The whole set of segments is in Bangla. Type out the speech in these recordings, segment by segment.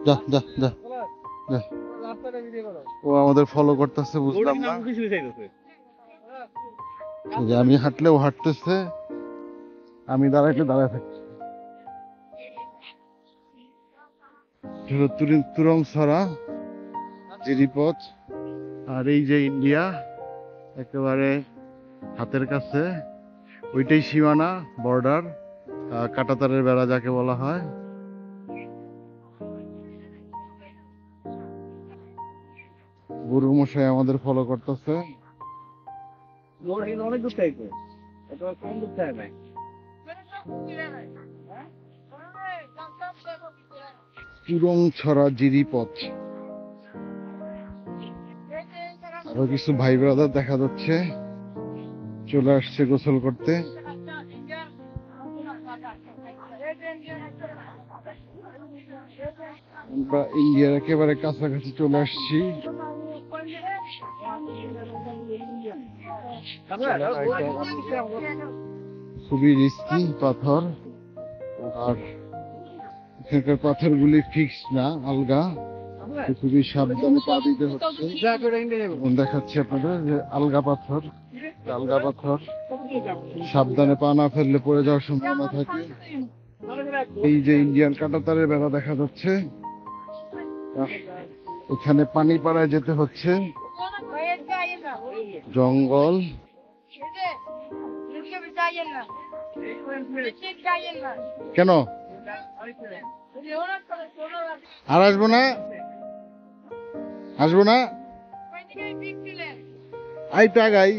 যা যা যা যা। ও আমাদের ফলো করতেছে, বুঝলাম না। এই যে আমি হাঁটলে ও হাঁটতেছে, আমি দাঁড়াইলে দাঁড়ায় থাকছি। তুরংছড়া জিরিপথ। আর এই যে ইন্ডিয়া একেবারে হাতের কাছে, ওইটাই সীমানা, বর্ডার, কাঁটাতারের বেড়া যাকে বলা হয়। গুরু মশাই আমাদের ফলো করতেছে। অনেক দূর থেকে কম দূর থেকে নাই। তুরংছড়া জিরিপথ। আরো কিছু ভাই ব্রাদার দেখা যাচ্ছে, চলে আসছে গোসল করতে। আমরা ইন্ডিয়ার একেবারে কাছাকাছি চলে আসছি। খুবই রিস্কি পাথর, আর এখানকার পাথরগুলি ফিক্স না, আলগা। খুবই সাবধানে পা দিতে হচ্ছে। দেখাচ্ছি আপনাদের যে আলগা পাথর, আলগা পাথর, সাবধানে পা না ফেললে পড়ে যাওয়ার সম্ভাবনা থাকে। এই যে ইন্ডিয়ান কাঁটাতারের বেড়া দেখা যাচ্ছে, এখানে পানি পাড়ায় যেতে হচ্ছে, জঙ্গল। কেন আর আসবো না, আসবো না, আই তো আগাই।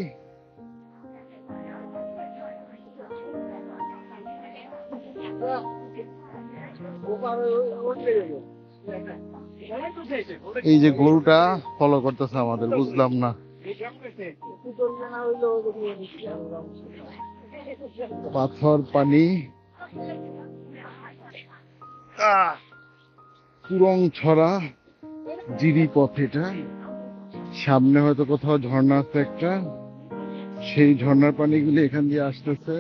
এই যে গরুটা ফলো করতেছে আমাদের, বুঝলাম না। পাথর, পানি, তুরংছড়া জিরিপথ। এটা সামনে হয়তো কোথাও ঝর্ণা আছে একটা, সেই ঝর্ণার পানিগুলি এখান দিয়ে আসতেছে।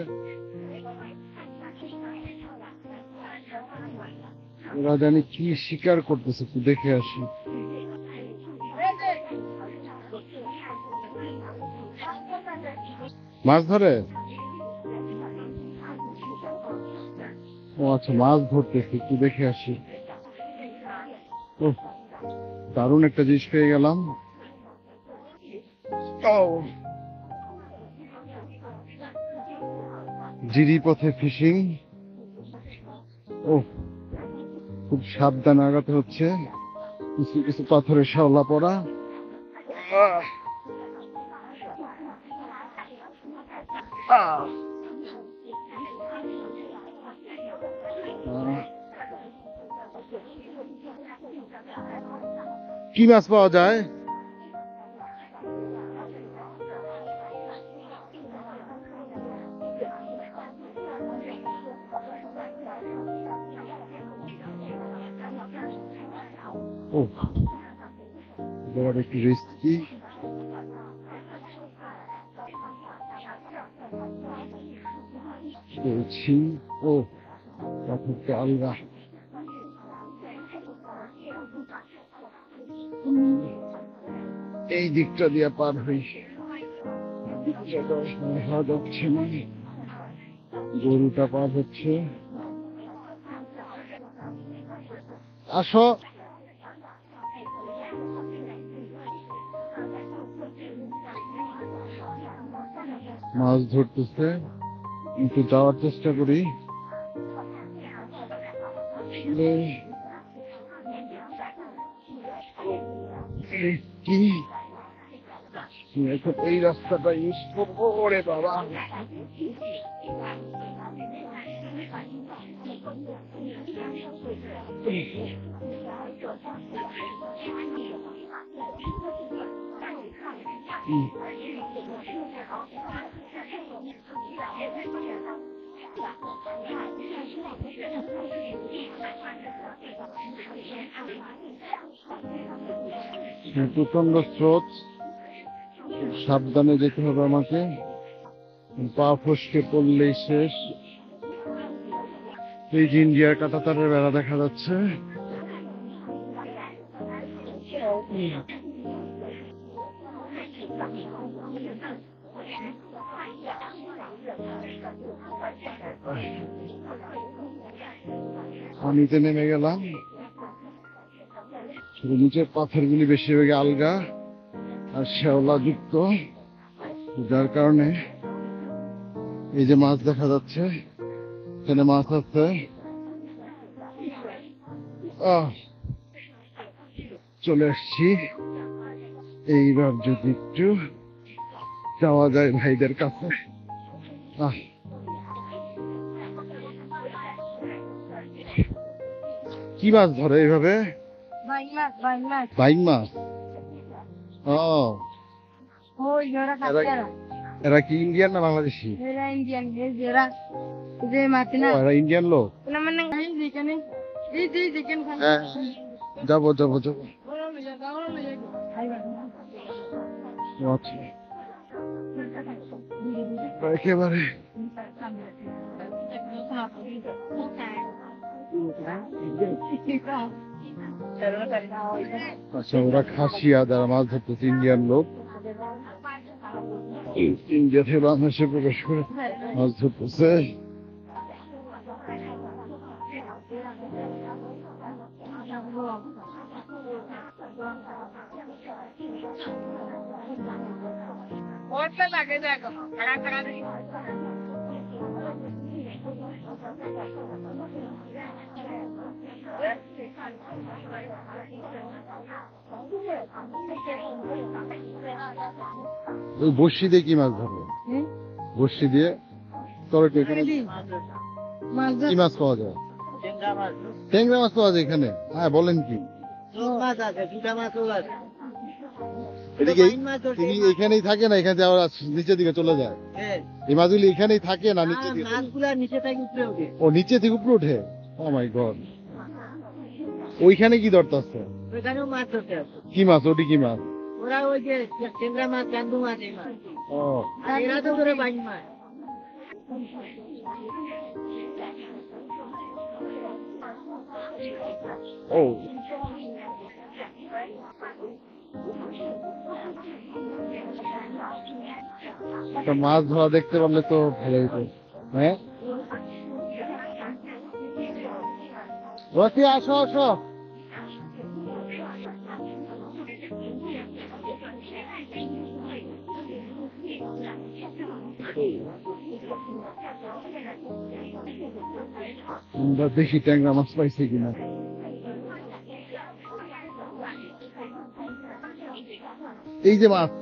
ওরা জানি কি শিকার করতেছে, একটু দেখে আসি। মাছ ধরে? ও আচ্ছা, মাছ ধরতেছে, একটু দেখে আসি। ও, দারুণ একটা জিনিস পেয়ে গেলাম। জিরিপথে ফিশিং। ও, খুব সাবধানে আগাতে হচ্ছে, কিছু কিছু পাথরের শাওলা পড়া। কি মাছ পাওয়া যায়? ও, একটু রিস্কি। বলছি, ও পাথরটা আলগা। এই দিকটা দিয়ে পার হই, যাচ্ছে না। গরুটা পার হচ্ছে। আসো। মাছ ধরতেছে, একটু যাওয়ার চেষ্টা করি। কি এখন এই রাস্তাটা ইউজ করবো? ওরে বাবা, প্রচন্ড স্রোত, সাবধানে যেতে হবে আমাকে, পা ফসকে পড়লেই শেষ। এই যে ইন্ডিয়ার কাঁটাতারের বেড়া দেখা যাচ্ছে। পানিতে নেমে গেলাম। নিচের পাথরগুলি বেশিরভাগ আলগা আর শ্যাওলা যুক্ত, যার কারণে এই যে মাছ দেখা যাচ্ছে, এখানে মাছ আছে। চলে আসছি। এইবার যদি একটু যাওয়া যায় ভাইদের কাছে। কি মাছ ধরে এইভাবে? বাইং মাছ। ও, এরা কি ইন্ডিয়ান না বাংলাদেশি? এরা ইন্ডিয়ান লোক। হ্যাঁ, যাবো যাবো যাবো। একেবারে আচ্ছা, ওরা খাসিয়া দ্বারা মাছ ধরতেছে, ইন্ডিয়ান লোক। ইন্ডিয়া থেকে বাংলাদেশে প্রবেশ করে মাছ ধরতেছে। ওই বড়শি দিয়ে কি মাছ ধরবে? বড়শি দিয়ে তবে কি মাছ পাওয়া যায়? ট্যাংরা মাছ পাওয়া যায় এখানে? হ্যাঁ, বলেন কি? এখানেই থাকে না, এখানে নিচের দিকে চলে যায়? এই মাছগুলি এখানেই থাকে না নিচে দিকে? ও, নিচে থেকে উপরে ওঠে। ও মাই গড। ওইখানে কি ধরতে আছে? কি মাছ? ওটি কি মাছ? ও, একটা মাছ ধরা দেখতে পারলে তো ভালো হতো। হ্যাঁ, রসি আসো আসো। আমরা দেখি ট্যাংরা মাছ পাইছি কিনা। এই যে মাছ,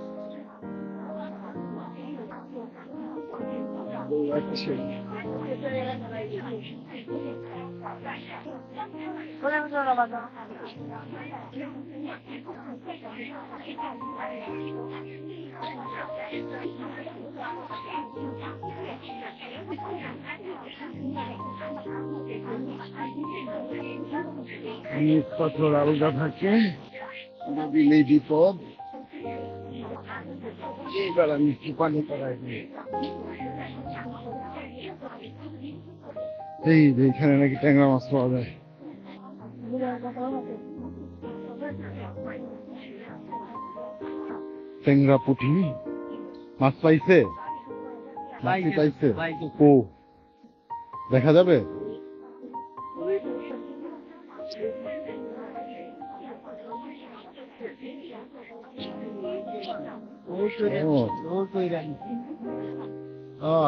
পাথর আলগা থাকে, দিলেই বিপদ। এইবার আমি একটু পানি পড়াই। এই যে এখানে নাকি ট্যাংরা মাছ পাওয়া যায়। ট্যাংরা পুঁটি মাছ পাইছে? পাইছে? ও, দেখা যাবে?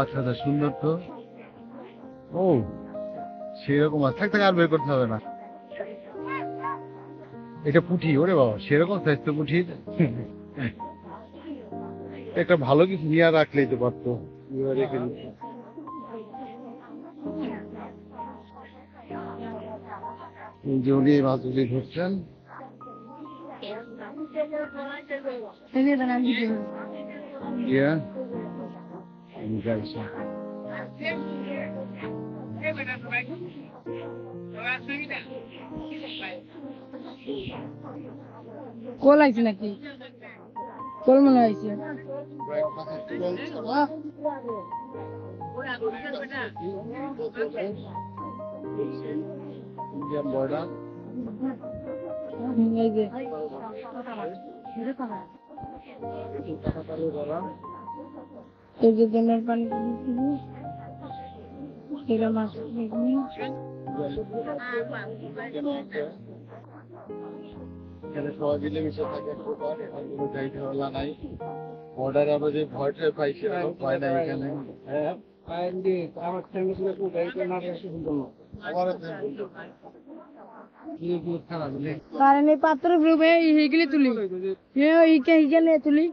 আচ্ছা আচ্ছা, সুন্দর তো। ও, সেরকম মাছ থাকতে আর বের করতে হবে না। এটা পুঁটি? ওরে বাবা, সেরকম সাইজ তো পুঁটির। একটা ভালো কিছু নিয়ে রাখলেই তো পারতো। রেখে দিচ্ছি। যে উনি এই মাছগুলি ধরছেন। কোল আইছে নাকি? কোল মনে হয়েছে। Indian border. এই যে এই যে ড্যামের পানি এটা মাছ এখানে সবাই মিলেমিশে থাকে একবার, এখানে কোনো গাইড হওয়া নাই। বর্ডারে আমরা যে ভয়টা পাই সেরকম ভয় নাই এখানে। আমার ফ্যামিলি গুলো গাড়িতে না আসে সুন্দর না। আমার খারাপ নেই। কারণ এই পাত্র গ্রুপে এইগুলি তুলি এইখানে তুলি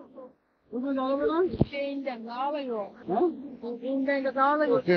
ওকে।